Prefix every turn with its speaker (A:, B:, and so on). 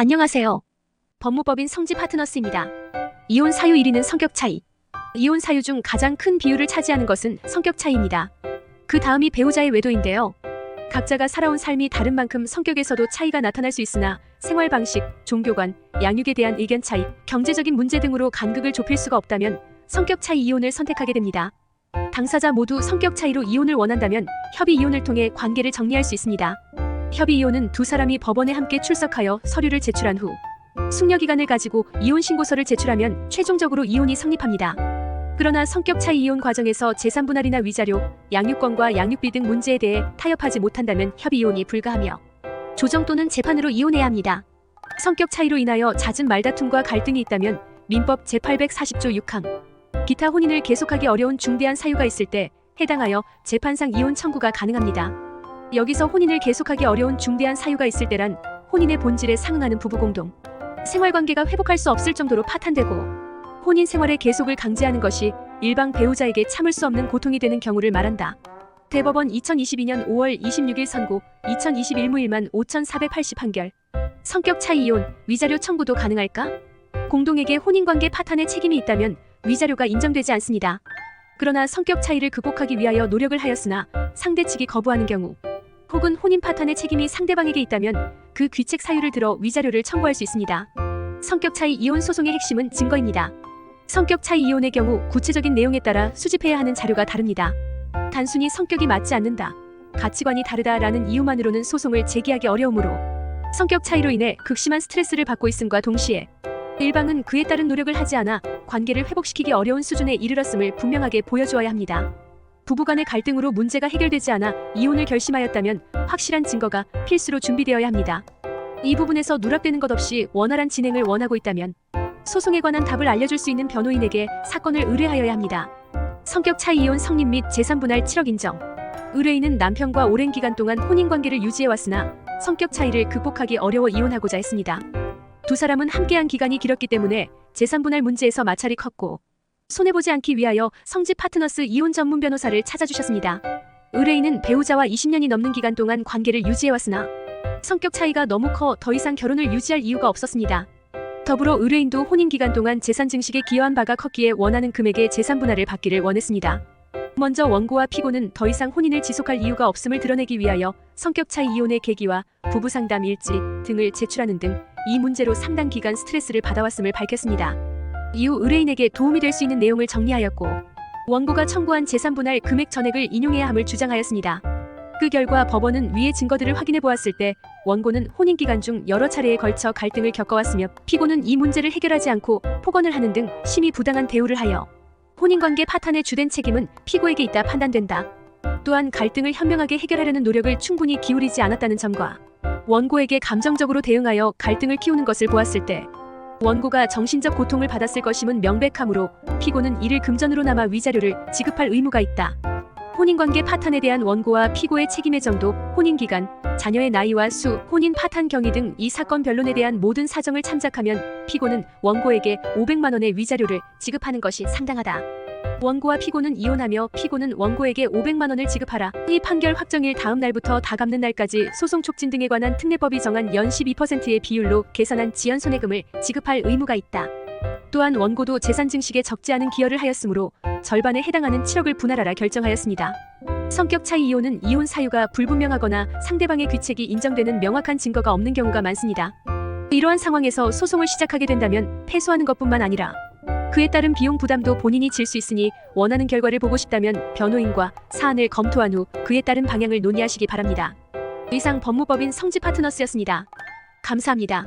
A: 안녕하세요. 법무법인 성지 파트너스입니다. 이혼 사유 1위는 성격 차이. 이혼 사유 중 가장 큰 비율을 차지하는 것은 성격 차이입니다. 그 다음이 배우자의 외도인데요. 각자가 살아온 삶이 다른 만큼 성격에서도 차이가 나타날 수 있으나 생활 방식, 종교관, 양육에 대한 의견 차이, 경제적인 문제 등으로 간극을 좁힐 수가 없다면 성격 차이 이혼을 선택하게 됩니다. 당사자 모두 성격 차이로 이혼을 원한다면 협의 이혼을 통해 관계를 정리할 수 있습니다. 협의 이혼은 두 사람이 법원에 함께 출석하여 서류를 제출한 후 숙려기간을 가지고 이혼 신고서를 제출하면 최종적으로 이혼이 성립합니다. 그러나 성격 차이 이혼 과정에서 재산 분할이나 위자료, 양육권과 양육비 등 문제에 대해 타협하지 못한다면 협의 이혼이 불가하며 조정 또는 재판으로 이혼해야 합니다. 성격 차이로 인하여 잦은 말다툼과 갈등이 있다면 민법 제840조 6항 기타 혼인을 계속하기 어려운 중대한 사유가 있을 때 해당하여 재판상 이혼 청구가 가능합니다. 여기서 혼인을 계속하기 어려운 중대한 사유가 있을 때란 혼인의 본질에 상응하는 부부공동 생활관계가 회복할 수 없을 정도로 파탄되고 혼인 생활의 계속을 강제하는 것이 일방 배우자에게 참을 수 없는 고통이 되는 경우를 말한다. 대법원 2022년 5월 26일 선고 2021 무일만 5480 판결. 성격 차이 이혼, 위자료 청구도 가능할까? 공동에게 혼인관계 파탄의 책임이 있다면 위자료가 인정되지 않습니다. 그러나 성격 차이를 극복하기 위하여 노력을 하였으나 상대 측이 거부하는 경우 혹은 혼인 파탄의 책임이 상대방에게 있다면 그 귀책 사유를 들어 위자료를 청구할 수 있습니다. 성격 차이 이혼 소송의 핵심은 증거입니다. 성격 차이 이혼의 경우 구체적인 내용에 따라 수집해야 하는 자료가 다릅니다. 단순히 성격이 맞지 않는다, 가치관이 다르다라는 이유만으로는 소송을 제기하기 어려우므로 성격 차이로 인해 극심한 스트레스를 받고 있음과 동시에 일방은 그에 따른 노력을 하지 않아 관계를 회복시키기 어려운 수준에 이르렀음을 분명하게 보여주어야 합니다. 부부간의 갈등으로 문제가 해결되지 않아 이혼을 결심하였다면 확실한 증거가 필수로 준비되어야 합니다. 이 부분에서 누락되는 것 없이 원활한 진행을 원하고 있다면 소송에 관한 답을 알려줄 수 있는 변호인에게 사건을 의뢰하여야 합니다. 성격 차이 이혼 성립 및 재산 분할 7억 인정. 의뢰인은 남편과 오랜 기간 동안 혼인관계를 유지해왔으나 성격 차이를 극복하기 어려워 이혼하고자 했습니다. 두 사람은 함께한 기간이 길었기 때문에 재산 분할 문제에서 마찰이 컸고 손해보지 않기 위하여 성지 파트너스 이혼 전문 변호사를 찾아주셨습니다. 의뢰인은 배우자와 20년이 넘는 기간 동안 관계를 유지해왔으나 성격 차이가 너무 커 더 이상 결혼을 유지할 이유가 없었습니다. 더불어 의뢰인도 혼인 기간 동안 재산 증식에 기여한 바가 컸기에 원하는 금액의 재산 분할을 받기를 원했습니다. 먼저 원고와 피고는 더 이상 혼인을 지속할 이유가 없음을 드러내기 위하여 성격 차이 이혼의 계기와 부부 상담 일지 등을 제출하는 등 이 문제로 상당 기간 스트레스를 받아왔음을 밝혔습니다. 이후 의뢰인에게 도움이 될 수 있는 내용을 정리하였고 원고가 청구한 재산 분할 금액 전액을 인용해야 함을 주장하였습니다. 그 결과 법원은 위의 증거들을 확인해 보았을 때 원고는 혼인 기간 중 여러 차례에 걸쳐 갈등을 겪어왔으며 피고는 이 문제를 해결하지 않고 폭언을 하는 등 심히 부당한 대우를 하여 혼인관계 파탄의 주된 책임은 피고에게 있다 판단된다. 또한 갈등을 현명하게 해결하려는 노력을 충분히 기울이지 않았다는 점과 원고에게 감정적으로 대응하여 갈등을 키우는 것을 보았을 때 원고가 정신적 고통을 받았을 것임은 명백하므로 피고는 이를 금전으로 남아 위자료를 지급할 의무가 있다. 혼인관계 파탄에 대한 원고와 피고의 책임의 정도, 혼인기간, 자녀의 나이와 수, 혼인 파탄 경위 등 이 사건 변론에 대한 모든 사정을 참작하면 피고는 원고에게 500만 원의 위자료를 지급하는 것이 상당하다. 원고와 피고는 이혼하며 피고는 원고에게 500만 원을 지급하라. 이 판결 확정일 다음 날부터 다 갚는 날까지 소송 촉진 등에 관한 특례법이 정한 연 12%의 비율로 계산한 지연 손해금을 지급할 의무가 있다. 또한 원고도 재산 증식에 적지 않은 기여를 하였으므로 절반에 해당하는 7억을 분할하라 결정하였습니다. 성격 차이 이혼은 이혼 사유가 불분명하거나 상대방의 귀책이 인정되는 명확한 증거가 없는 경우가 많습니다. 이러한 상황에서 소송을 시작하게 된다면 패소하는 것뿐만 아니라 그에 따른 비용 부담도 본인이 질 수 있으니 원하는 결과를 보고 싶다면 변호인과 사안을 검토한 후 그에 따른 방향을 논의하시기 바랍니다. 이상 법무법인 성지 파트너스였습니다. 감사합니다.